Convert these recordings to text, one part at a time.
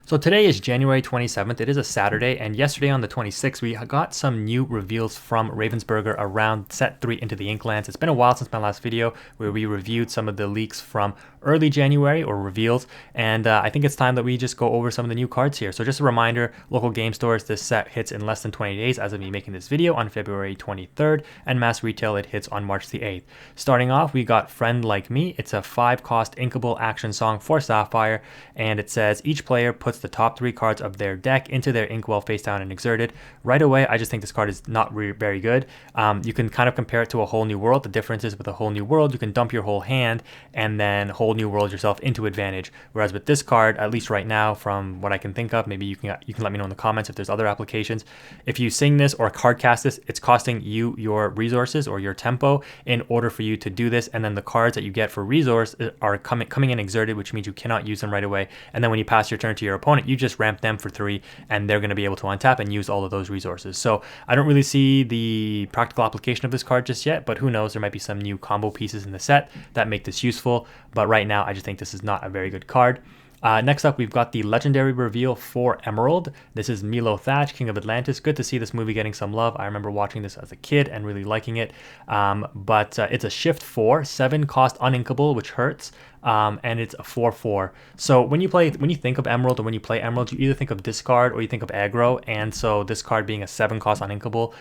So today is January 27th. It is a Saturday, and yesterday on the 26th, we got some new reveals from Ravensburger around Set 3 into the Inklands. It's been a while since my last video where we reviewed some of the leaks from early January or reveals, and I think it's time that we just go over some of the new cards here. So just a reminder, local game stores, this set hits in less than 20 days as of me making this video on February 23rd, and mass retail it hits on March the 8th. Starting off, we got Friend Like Me. It's a 5-cost inkable action song for Sapphire, and it says each player puts the top 3 cards of their deck into their inkwell face down and exerted. Right away, I just think this card is not very good. You can kind of compare it to a Whole New World. The difference is with a Whole New World, you can dump your whole hand and then Whole New World yourself into advantage. Whereas with this card, at least right now, from what I can think of, maybe you can let me know in the comments if there's other applications. If you sing this or card cast this, it's costing you your resources or your tempo in order for you to do this. And then the cards that you get for resource are coming in exerted, which means you cannot use them right away. And then when you pass your turn to your opponent, you just ramp them for 3 and they're going to be able to untap and use all of those resources. So I don't really see the practical application of this card just yet, but who knows, there might be some new combo pieces in the set that make this useful. But right now, I just think this is not a very good card. Next up, we've got the legendary reveal for Emerald. This is Milo Thatch, King of Atlantis. Good to see this movie getting some love. I remember watching this as a kid and really liking it. But it's a shift 4, 7 cost uninkable, which hurts. And it's a 4/4. So when you think of Emerald or when you play Emerald, you either think of discard or you think of aggro. And so this card being a 7 cost uninkable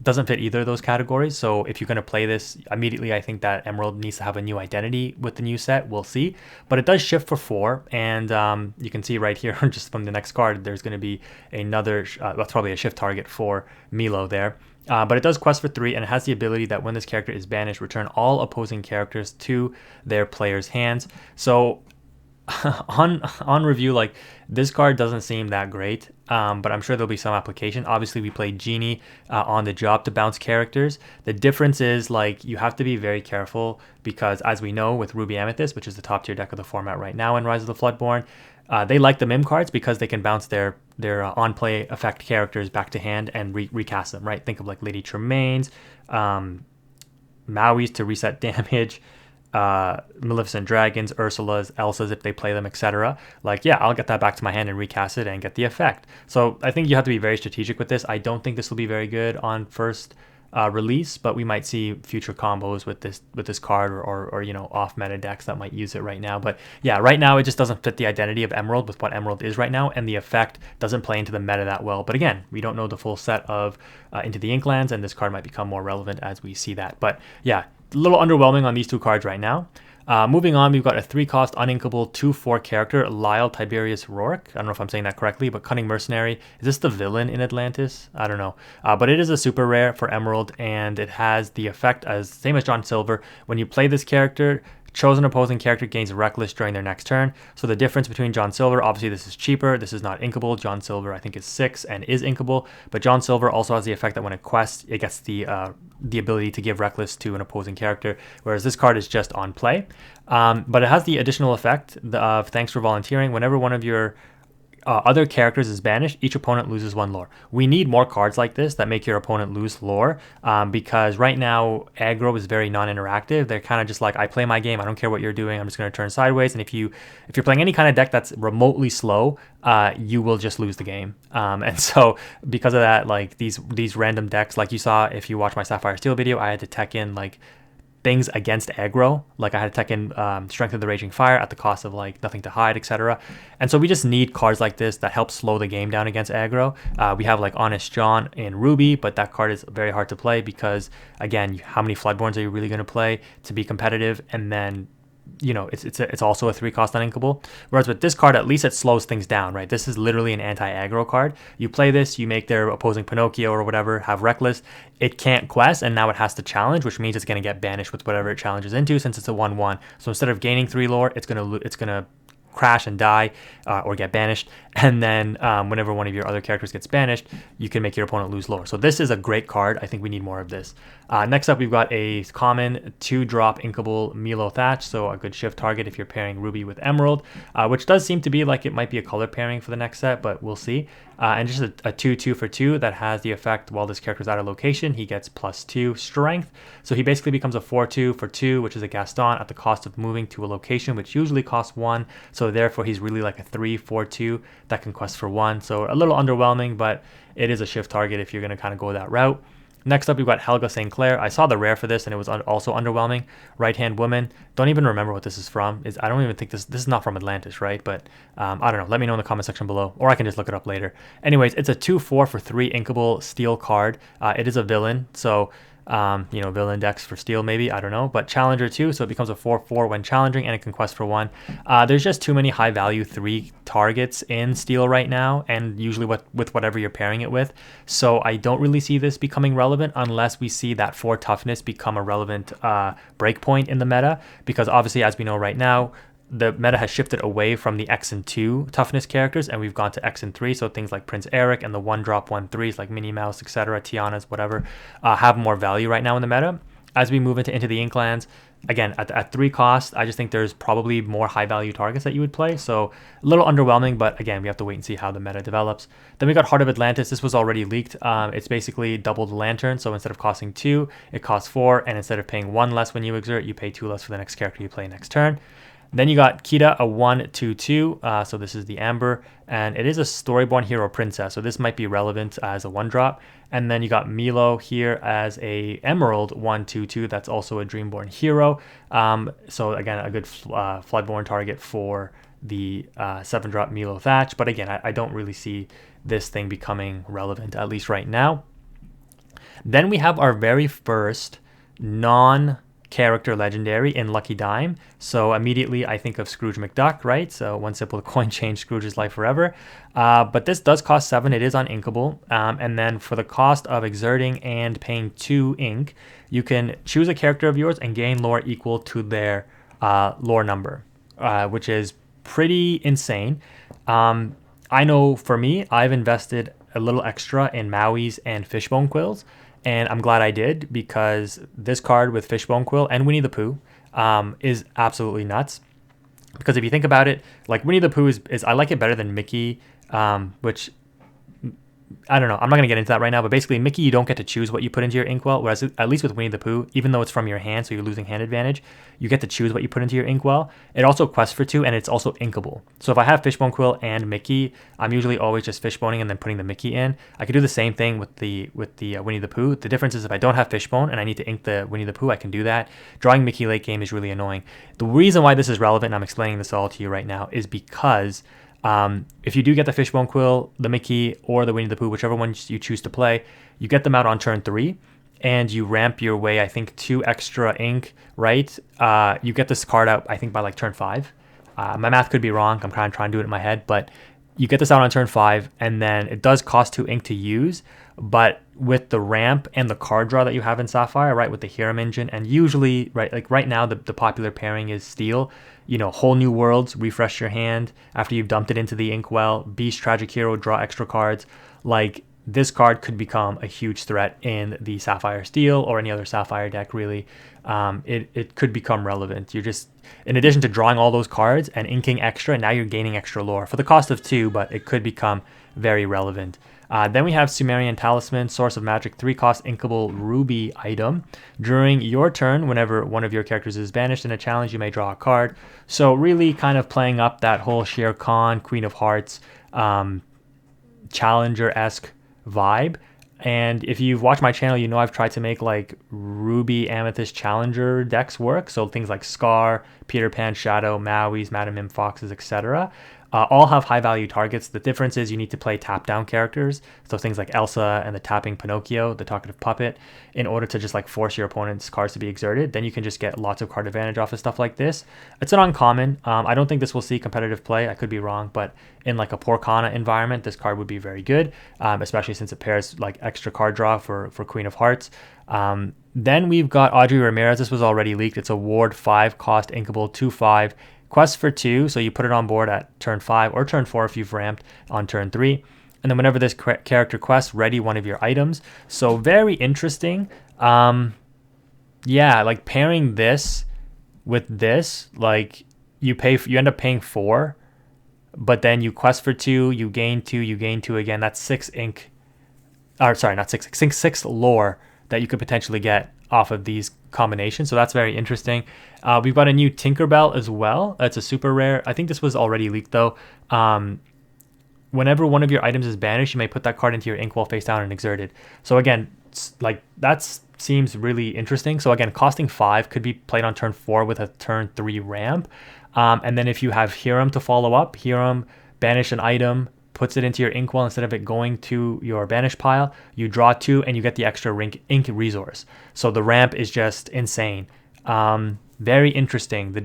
doesn't fit either of those categories. So if you're going to play this immediately, I think that Emerald needs to have a new identity with the new set. We'll see. But it does shift for 4. And you can see right here, just from the next card, there's going to be another, that's probably a shift target for Milo there. But it does quest for 3, and it has the ability that when this character is banished, return all opposing characters to their player's hands. So on review, like, this card doesn't seem that great, but I'm sure there'll be some application. Obviously, we play Genie on the job to bounce characters. The difference is, like, you have to be very careful because, as we know, with Ruby Amethyst, which is the top tier deck of the format right now in Rise of the Floodborn, they like the Mim cards because they can bounce their on-play effect characters back to hand and recast them, right? Think of like Lady Tremaine's, Maui's to reset damage, Maleficent Dragons, Ursula's, Elsa's if they play them, etc. Like, yeah, I'll get that back to my hand and recast it and get the effect. So I think you have to be very strategic with this. I don't think this will be very good on first release, but we might see future combos with this card or you know, off meta decks that might use it right now. But yeah, right now it just doesn't fit the identity of Emerald with what Emerald is right now, and the effect doesn't play into the meta that well. But again, we don't know the full set of Into the Inklands, and this card might become more relevant as we see that. But yeah, a little underwhelming on these two cards right now. Moving on, we've got a 3-cost uninkable 2/4 character, Lyle, Tiberius, Rourke. I don't know if I'm saying that correctly, but Cunning Mercenary. Is this the villain in Atlantis? I don't know. But it is a super rare for Emerald, and it has the effect as same as John Silver. When you play this character, chosen opposing character gains Reckless during their next turn. So the difference between John Silver, obviously this is cheaper. This is not inkable. John Silver, I think, is 6 and is inkable. But John Silver also has the effect that when it quests, it gets the ability to give Reckless to an opposing character, whereas this card is just on play. But it has the additional effect of Thanks for Volunteering. Whenever one of your other characters is banished, each opponent loses 1 lore. We need more cards like this that make your opponent lose lore, because right now aggro is very non-interactive. They're kind of just like, I play my game, I don't care what you're doing, I'm just going to turn sideways. And if you're playing any kind of deck that's remotely slow, you will just lose the game. And so because of that, like these random decks, like you saw if you watch my Sapphire Steel video, I had to tech in like things against aggro. Like I had to tech in Strength of the Raging Fire at the cost of like Nothing to Hide, etc. And so we just need cards like this that help slow the game down against aggro. We have like Honest John in Ruby, but that card is very hard to play because, again, how many Floodborns are you really going to play to be competitive? And then, you know, it's also a 3-cost uninkable. Whereas with this card, at least it slows things down, right? This is literally an anti-aggro card. You play this, you make their opposing Pinocchio or whatever have Reckless. It can't quest, and now it has to challenge, which means it's going to get banished with whatever it challenges into, since it's a 1/1. So instead of gaining 3 lore, it's gonna crash and die or get banished, and then whenever one of your other characters gets banished, you can make your opponent lose lore. So this is a great card. I think we need more of this. Next up, we've got a common 2-drop inkable Milo Thatch, so a good shift target if you're pairing Ruby with Emerald, which does seem to be like it might be a color pairing for the next set, but we'll see. And just a 2/2 for 2 that has the effect while this character's out of location, he gets +2 strength. So he basically becomes a 4/2 for 2, which is a Gaston at the cost of moving to a location, which usually costs 1. So so therefore he's really like a 3/4/2 that can quest for 1. So a little underwhelming, but it is a shift target if you're going to kind of go that route. Next up, we've got Helga Sinclair. I saw the rare for this, and it was also underwhelming. Right-hand woman. Don't even remember what this is from. I don't even think this is not from Atlantis, right? But I don't know. Let me know in the comment section below, or I can just look it up later. Anyways, it's a 2/4 for 3 inkable steel card. It is a villain, so villain decks for steel maybe, I don't know, but challenger too, so it becomes a 4/4 when challenging, and it can quest for 1. There's just too many high value 3 targets in steel right now, and usually with whatever you're pairing it with, so I don't really see this becoming relevant unless we see that 4 toughness become a relevant breakpoint in the meta, because obviously, as we know right now, the meta has shifted away from the X and 2 toughness characters, and we've gone to X and 3, so things like Prince Eric and the 1-drop 1/3s like Minnie Mouse, etc., Tiana's, whatever, have more value right now in the meta. As we move into the Inklands, again, at 3 cost, I just think there's probably more high value targets that you would play, so a little underwhelming, but again, we have to wait and see how the meta develops. Then we got Heart of Atlantis. This was already leaked. It's basically double the lantern, so instead of costing 2, it costs 4, and instead of paying 1 less when you exert, you pay 2 less for the next character you play next turn. Then you got Kida, a 1/2/2, so this is the Amber, and it is a Storyborn Hero Princess, so this might be relevant as a 1-drop. And then you got Milo here as a Emerald 1/2/2, that's also a Dreamborn Hero. So again, a good Floodborn target for the 7-drop Milo Thatch, but again, I don't really see this thing becoming relevant, at least right now. Then we have our very first non-character legendary in Lucky Dime. So immediately I think of Scrooge McDuck, right? So one simple coin changed Scrooge's life forever. But this does cost 7. It is uninkable. And then for the cost of exerting and paying 2 ink, you can choose a character of yours and gain lore equal to their lore number, which is pretty insane. I know for me, I've invested a little extra in Maui's and Fishbone Quills, and I'm glad I did, because this card with Fishbone Quill and Winnie the Pooh is absolutely nuts. Because if you think about it, like Winnie the Pooh is I like it better than Mickey, which I don't know. I'm not going to get into that right now, but basically Mickey, you don't get to choose what you put into your inkwell, whereas at least with Winnie the Pooh, even though it's from your hand, so you're losing hand advantage, you get to choose what you put into your inkwell. It also quests for 2, and it's also inkable. So if I have Fishbone Quill and Mickey, I'm usually always just fishboning and then putting the Mickey in. I could do the same thing with the Winnie the Pooh. The difference is if I don't have Fishbone and I need to ink the Winnie the Pooh, I can do that. Drawing Mickey late game is really annoying. The reason why this is relevant, and I'm explaining this all to you right now, is because if you do get the Fishbone Quill, the Mickey, or the Winnie the Pooh, whichever one you choose to play, you get them out on turn 3, and you ramp your way, I think, 2 extra ink, right? You get this card out, I think, by like turn 5. My math could be wrong. I'm kind of trying to do it in my head, but you get this out on turn 5, and then it does cost 2 ink to use, but with the ramp and the card draw that you have in Sapphire, right, with the Hiram engine, and usually, right, like right now, the popular pairing is Steel, whole new worlds, refresh your hand after you've dumped it into the inkwell, Beast, Tragic Hero, draw extra cards. Like, this card could become a huge threat in the Sapphire Steel or any other Sapphire deck, really. It could become relevant. You're just, in addition to drawing all those cards and inking extra, now you're gaining extra lore for the cost of 2, but it could become very relevant. Then we have Sumarian Talisman, Source of Magic, 3-cost inkable ruby item. During your turn, whenever one of your characters is banished in a challenge, you may draw a card. So really kind of playing up that whole Shere Khan, Queen of Hearts, Challenger-esque vibe. And if you've watched my channel, you know I've tried to make like Ruby, Amethyst, Challenger decks work. So things like Scar, Peter Pan, Shadow, Maui's, Madam Mim, Foxes, etc. All have high value targets. The difference is you need to play tap down characters. So things like Elsa and the tapping Pinocchio, the talkative puppet, in order to just like force your opponent's cards to be exerted. Then you can just get lots of card advantage off of stuff like this. It's an uncommon. I don't think this will see competitive play. I could be wrong, but in like a Lorcana environment, this card would be very good, especially since it pairs like extra card draw for Queen of Hearts. Then we've got Audrey Ramirez. This was already leaked. It's a ward 5-cost inkable 2/5. Quest for 2, so you put it on board at turn 5 or turn 4 if you've ramped on turn 3. And then whenever this character quests, ready one of your items. So very interesting. Yeah, like pairing this with this, like you end up paying 4, but then you quest for 2, you gain 2, you gain 2 again. That's 6 ink. Or sorry, not 6 lore that you could potentially get off of these combination. So that's very interesting. We've got a new Tinkerbell as well. It's a super rare. I think this was already leaked though. Whenever one of your items is banished, you may put that card into your inkwell face down and exert it. So again, like that seems really interesting. So again, costing 5 could be played on turn 4 with a turn 3 ramp. And then if you have Hiram to follow up, Hiram banish an item, puts it into your inkwell instead of it going to your banish pile, you draw 2 and you get the extra ink resource. So the ramp is just insane. Very interesting. The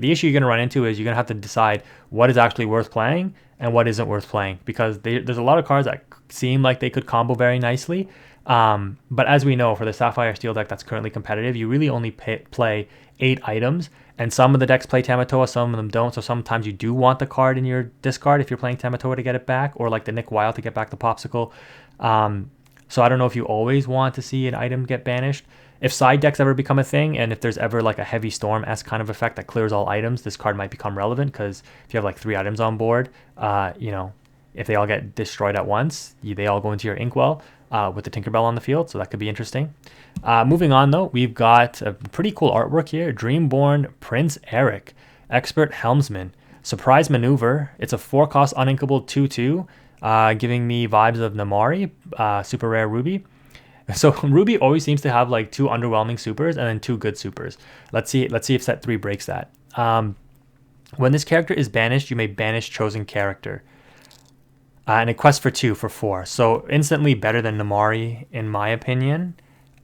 issue you're going to run into is you're going to have to decide what is actually worth playing and what isn't worth playing, because there's a lot of cards that seem like they could combo very nicely. But as we know, for the Sapphire Steel deck that's currently competitive, you really only play 8 items, and some of the decks play Tamatoa, some of them don't. So sometimes you do want the card in your discard if you're playing Tamatoa to get it back, or like the Nick Wild to get back the Popsicle. So I don't know if you always want to see an item get banished. If side decks ever become a thing, and if there's ever like a Heavy Storm-esque kind of effect that clears all items, this card might become relevant, because if you have like 3 items on board, if they all get destroyed at once, they all go into your inkwell with the Tinkerbell on the field, so that could be interesting. Moving on though, we've got a pretty cool artwork here. Dreamborn Prince Eric, Expert Helmsman, Surprise Maneuver. It's a 4-cost uninkable 2/2, giving me vibes of Namari, super rare Ruby. So Ruby always seems to have like 2 underwhelming supers and then 2 good supers. Let's see if set 3 breaks that. When this character is banished, you may banish chosen character. And a quest for 2 for 4. So instantly better than Namari, in my opinion.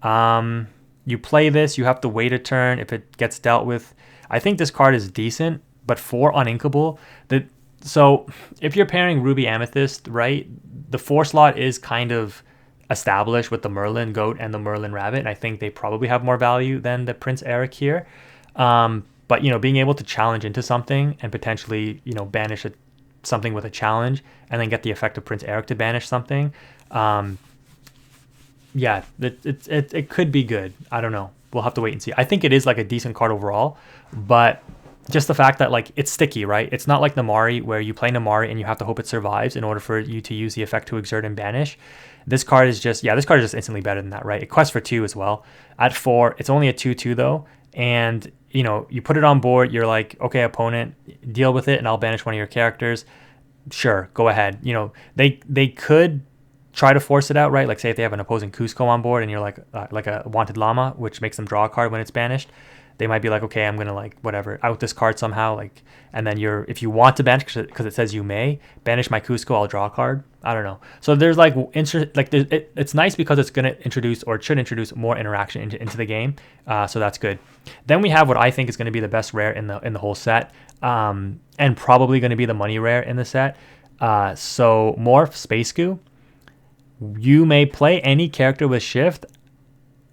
You play this, you have to wait a turn if it gets dealt with. I think this card is decent, but 4 uninkable. So if you're pairing Ruby Amethyst, right, the 4 slot is kind of established with the Merlin Goat and the Merlin Rabbit, and I think they probably have more value than the Prince Eric here. But being able to challenge into something and potentially banish something with a challenge and then get the effect of Prince Eric to banish something, it could be good. I don't know, we'll have to wait and see. I think it is like a decent card overall, but just the fact that like it's sticky, right? It's not like Namari where you play Namari and you have to hope it survives in order for you to use the effect to exert and banish. This card is just instantly better than that, right? It quests for 2 as well. At 4, it's only a 2/2 though, and you put it on board, you're like, okay, opponent, deal with it and I'll banish one of your characters. Sure, go ahead. They could try to force it out, right? Like say if they have an opposing Cusco on board and you're like a Wanted Llama, which makes them draw a card when it's banished, they might be like, okay, I'm gonna out this card somehow, and then if you want to banish because it says you may banish my Cusco, I'll draw a card. I don't know. So there's it's nice because it's gonna introduce, or it should introduce, more interaction into the game. So that's good. Then we have what I think is going to be the best rare in the whole set, and probably going to be the money rare in the set. So Morph Space Goo. You may play any character with shift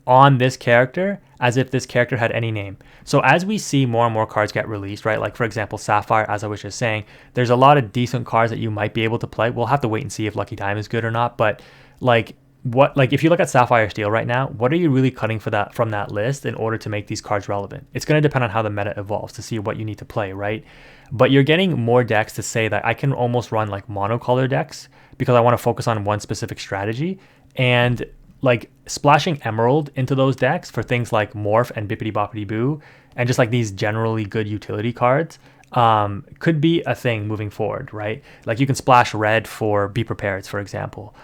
on this character as if this character had any name. So as we see more and more cards get released, right? Like for example, Sapphire, as I was just saying, there's a lot of decent cards that you might be able to play. We'll have to wait and see if Lucky Time is good or not. But if you look at Sapphire Steel right now, what are you really cutting from that list in order to make these cards relevant? It's going to depend on how the meta evolves to see what you need to play, right? But you're getting more decks to say that I can almost run like monocolor decks because I want to focus on one specific strategy, and like splashing Emerald into those decks for things like Morph and Bippity Boppity Boo and just like these generally good utility cards could be a thing moving forward, right? Like you can splash red for Be Prepared, for example.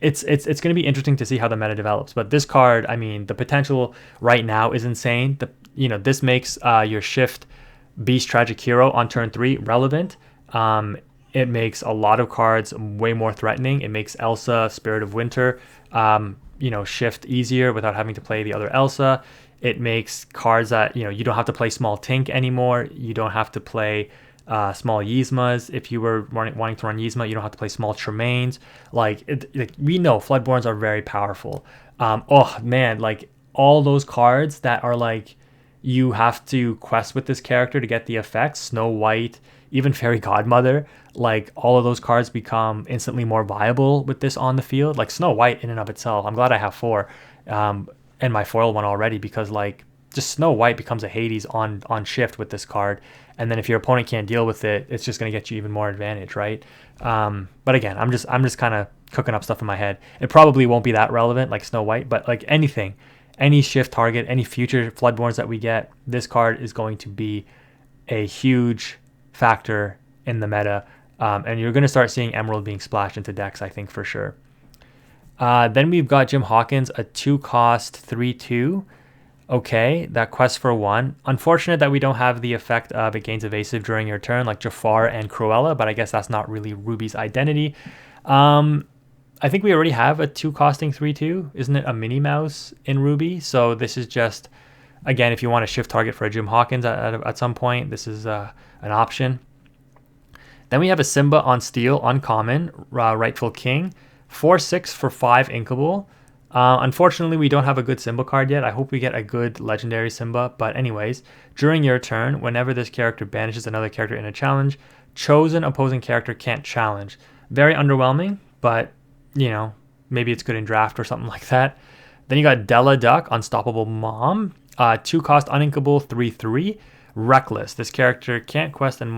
It's going to be interesting to see how the meta develops. But this card, I mean, the potential right now is insane. This makes your Shift Beast Tragic Hero on turn 3 relevant. It makes a lot of cards way more threatening. It makes Elsa, Spirit of Winter, shift easier without having to play the other Elsa. It makes cards that, you don't have to play Small Tink anymore. You don't have to play Small Yzmas. If you were wanting to run Yzma, you don't have to play Small Tremaines. We know Floodborns are very powerful. All those cards that are like, you have to quest with this character to get the effects, Snow White, even Fairy Godmother, like all of those cards become instantly more viable with this on the field. Like Snow White in and of itself, I'm glad I have 4 and my foil one already, because like just Snow White becomes a Hades on shift with this card, and then if your opponent can't deal with it, it's just going to get you even more advantage, right? But again, I'm just kind of cooking up stuff in my head. It probably won't be that relevant like Snow White, but like anything any shift target, any future Floodborns that we get, this card is going to be a huge factor in the meta. And you're going to start seeing Emerald being splashed into decks, I think, for sure. Then we've got Jim Hawkins, a 2-cost 3/2. Okay, that quest for 1. Unfortunate that we don't have the effect of it gains evasive during your turn, like Jafar and Cruella, but I guess that's not really Ruby's identity. I think we already have a 2-costing 3/2. Isn't it a Minnie Mouse in Ruby? So this is just, again, if you want to shift target for a Jim Hawkins at some point, this is an option. Then we have a Simba on Steel, uncommon, Rightful King. 4/6 for 5 inkable. Unfortunately, we don't have a good Simba card yet. I hope we get a good legendary Simba. But anyways, during your turn, whenever this character banishes another character in a challenge, chosen opposing character can't challenge. Very underwhelming, but, you know, maybe it's good in draft or something like that. Then you got Della Duck, Unstoppable Mom. 2-cost uninkable 3/3. Reckless. This character can't quest and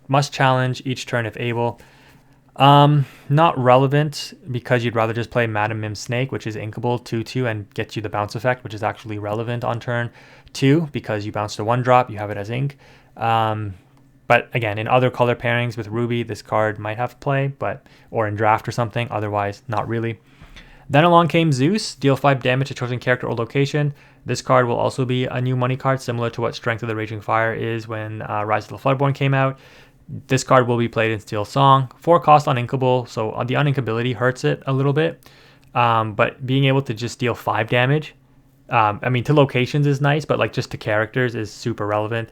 must challenge each turn if able. Not relevant because you'd rather just play Madam Mim Snake, which is inkable 2/2 and gets you the bounce effect, which is actually relevant on turn 2 because you bounce to 1-drop, you have it as ink. But again, in other color pairings with Ruby, this card might have play, or in draft or something. Otherwise, not really. Then along came Zeus, deal 5 damage to chosen character or location. This card will also be a new money card, similar to what Strength of the Raging Fire is when Rise of the Floodborn came out. This card will be played in Steel Song. 4-cost uninkable, so the uninkability hurts it a little bit. But being able to just deal 5 damage, I mean, to locations is nice, but like just to characters is super relevant.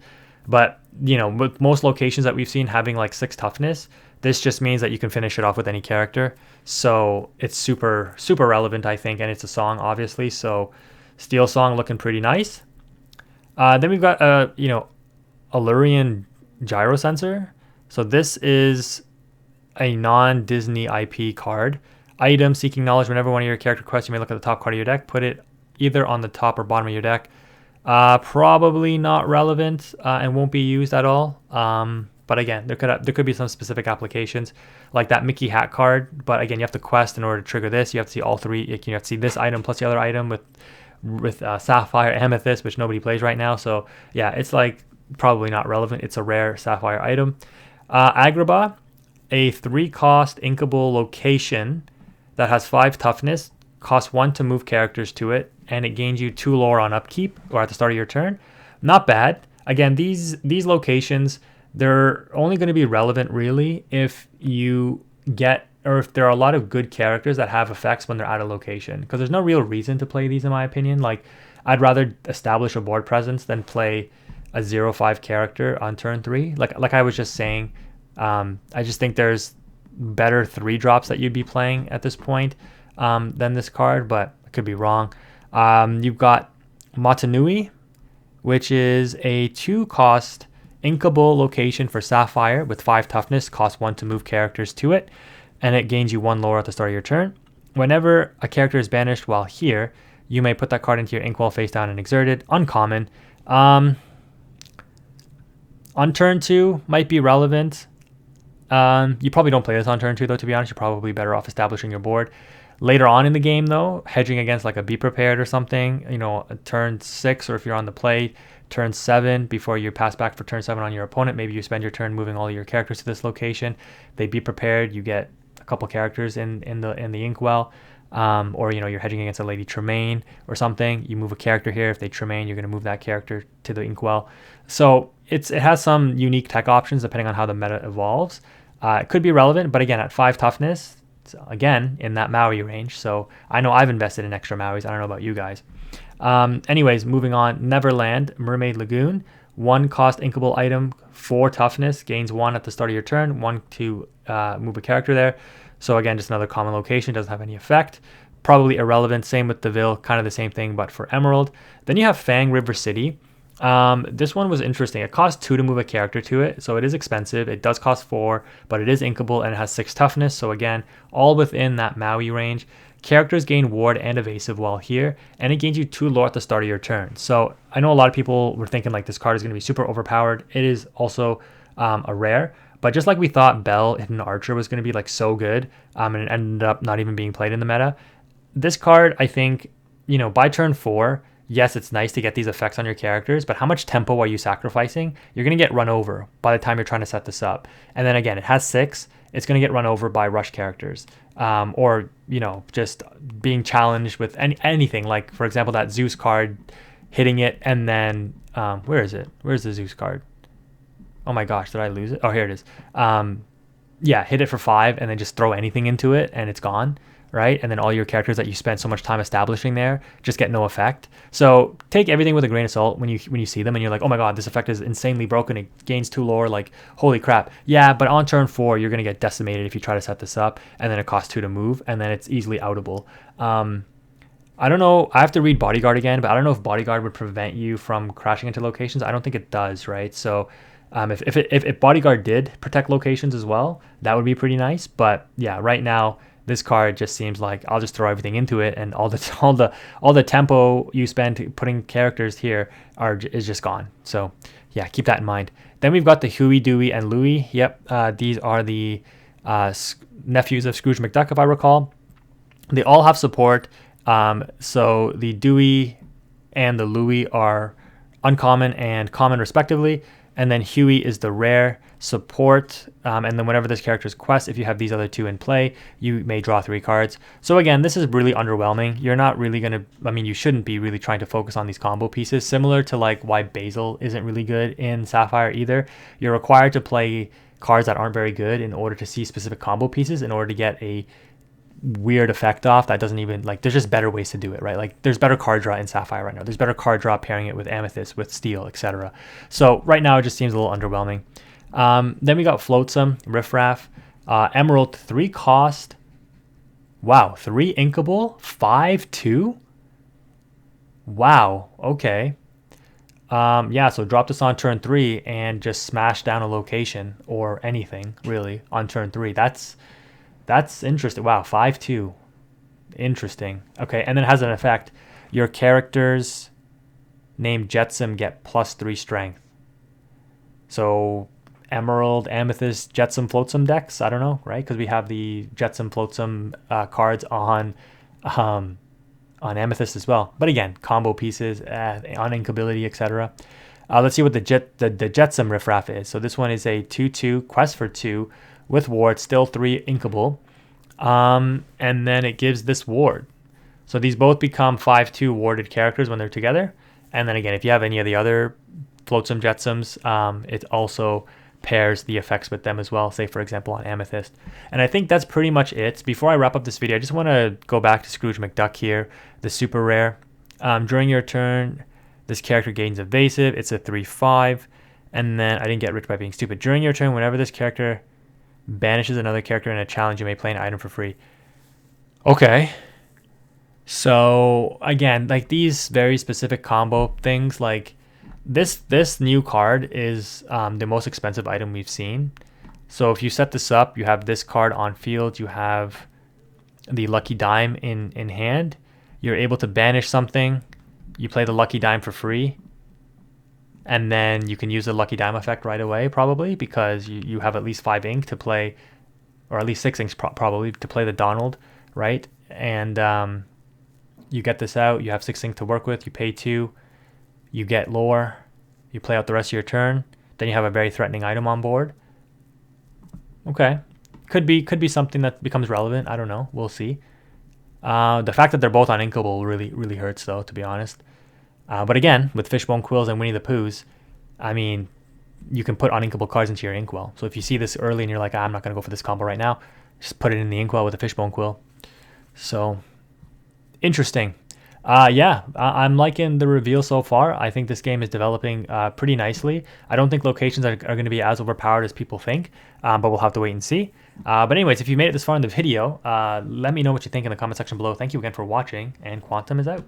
But, you know, with most locations that we've seen having like 6 toughness, this just means that you can finish it off with any character. So it's super, super relevant, I think, and it's a song, obviously. So Steel Song looking pretty nice. Then we've got, Aurelian Gyrosensor. So this is a non-Disney IP card. Item, Seeking Knowledge. Whenever one of your character quests, you may look at the top card of your deck. Put it either on the top or bottom of your deck. Probably not relevant and won't be used at all. But again, there could be some specific applications, like that Mickey hat card. But again, you have to quest in order to trigger this. You have to see all 3. You have to see this item plus the other item with Sapphire, Amethyst, which nobody plays right now. So yeah, it's like probably not relevant. It's a rare Sapphire item. Agrabah, a 3-cost inkable location that has 5 toughness, costs 1 to move characters to it, and it gains you 2 lore on upkeep or at the start of your turn. Not bad. Again, these locations, they're only going to be relevant really if you get, or if there are a lot of good characters that have effects when they're out of location, because there's no real reason to play these in my opinion. Like, I'd rather establish a board presence than play a 0/5 character on turn 3. Like I was just saying, I just think there's better 3-drops that you'd be playing at this point than this card, but I could be wrong. You've got Motunui, which is a 2-cost inkable location for Sapphire with 5 toughness, costs 1 to move characters to it, and it gains you 1 lore at the start of your turn. Whenever a character is banished while here, you may put that card into your inkwell face down and exerted. Uncommon. On turn 2, might be relevant. You probably don't play this on turn 2, though, to be honest. You're probably better off establishing your board. Later on in the game, though, hedging against like a Be Prepared or something, you know, turn 6, or if you're on the play, turn 7, before you pass back for turn 7 on your opponent, maybe you spend your turn moving all of your characters to this location. They Be Prepared, you get a couple characters in the inkwell. Or, you know, you're hedging against a Lady Tremaine or something. You move a character here. If they Tremaine, you're going to move that character to the inkwell. So it has some unique tech options depending on how the meta evolves. It could be relevant, but again, at 5 toughness, again, in that Maui range. So I know I've invested in extra Mauis. I don't know about you guys. Anyways, moving on. Neverland, Mermaid Lagoon. 1-cost inkable item, 4 toughness, gains 1 at the start of your turn, 1 to move a character there. So again, just another common location, doesn't have any effect. Probably irrelevant. Same with Deville, kind of the same thing, but for Emerald. Then you have Fang River City. This one was interesting. It costs 2 to move a character to it, so it is expensive. It does cost 4, but it is inkable and it has 6 toughness. So again, all within that Maui range. Characters gain ward and evasive while here, and it gains you 2 lore at the start of your turn. So I know a lot of people were thinking like this card is going to be super overpowered. It is also a rare, but just like we thought Belle Hidden Archer was going to be like so good, and it ended up not even being played in the meta. This card, I think, you know, by turn 4, yes, it's nice to get these effects on your characters, but how much tempo are you sacrificing? You're going to get run over by the time you're trying to set this up. And then again, it has 6. It's going to get run over by rush characters. Or, you know, just being challenged with anything. Like, for example, that Zeus card, hitting it, and then, where is it? Where's the Zeus card? Oh my gosh, did I lose it? Oh, here it is. Yeah, hit it for 5, and then just throw anything into it, and it's gone. Right? And then all your characters that you spent so much time establishing there just get no effect. So take everything with a grain of salt when you see them and you're like, oh my god, this effect is insanely broken. It gains 2 lore. Like, holy crap. Yeah, but on turn 4, you're going to get decimated if you try to set this up, and then it costs 2 to move, and then it's easily outable. I don't know. I have to read Bodyguard again, but I don't know if Bodyguard would prevent you from crashing into locations. I don't think it does, right? So if Bodyguard did protect locations as well, that would be pretty nice. But yeah, right now, this card just seems like I'll just throw everything into it, and all the tempo you spend putting characters here is just gone. So yeah, keep that in mind. Then we've got the Huey, Dewey, and Louie. Yep, these are the nephews of Scrooge McDuck, if I recall. They all have support. So the Dewey and the Louie are uncommon and common respectively, and then Huey is the rare support, and then whenever this character's quest, if you have these other 2 in play, you may draw 3 cards. So again, this is really underwhelming. You're not really going to, I mean, you shouldn't be really trying to focus on these combo pieces, similar to like why Basil isn't really good in Sapphire either. You're required to play cards that aren't very good in order to see specific combo pieces, in order to get a weird effect off that doesn't even, like, there's just better ways to do it, right? Like, there's better card draw in Sapphire right now. There's better card draw pairing it with Amethyst, with Steel, etc. So right now it just seems a little underwhelming. Then we got Floatsam, Riffraff, Emerald, 3 cost. Wow, 3 inkable, 5/2. Wow, okay. Yeah, so drop this on turn 3 and just smash down a location or anything really on turn 3. That's interesting. Wow, 5/2. Interesting. Okay, and then it has an effect. Your characters named Jetsam get +3 strength. So Emerald, Amethyst, Jetsam, Floatsam decks. I don't know, right? Because we have the Jetsam, Floatsam cards on Amethyst as well. But again, combo pieces, on inkability, etc. Let's see what the Jetsam Riffraff is. So this one is a 2/2 quest for 2 with ward, still 3 inkable. And then it gives this ward. So these both become 5/2 warded characters when they're together. And then again, if you have any of the other Floatsam Jetsams, it also pairs the effects with them as well, say for example on Amethyst. And I think that's pretty much it. Before I wrap up this video, I just want to go back to Scrooge McDuck here, the super rare. During your turn, this character gains evasive. It's a 3/5. And then I didn't get rich by being stupid. During your turn, whenever this character banishes another character in a challenge, you may play an item for free. Okay. So again, like these very specific combo things, like this new card is the most expensive item we've seen. So if you set this up, you have this card on field, you have the Lucky Dime in hand. You're able to banish something. You play the Lucky Dime for free. And then you can use the Lucky Dime effect right away, probably, because you have at least 5 ink to play, or at least 6 inks probably, to play the Donald, right? And you get this out. You have 6 ink to work with. You pay 2. You get lore. You play out the rest of your turn. Then you have a very threatening item on board. Okay. Could be something that becomes relevant. I don't know. We'll see. The fact that they're both on inkable really hurts, though, to be honest. But again, with Fishbone Quills and Winnie the Poohs, I mean, you can put uninkable cards into your inkwell. So if you see this early and you're like, I'm not going to go for this combo right now, just put it in the inkwell with a Fishbone Quill. So, interesting. Yeah, I'm liking the reveal so far. I think this game is developing pretty nicely. I don't think locations are going to be as overpowered as people think, but we'll have to wait and see. But anyways, if you made it this far in the video, let me know what you think in the comment section below. Thank you again for watching, and Quantum is out.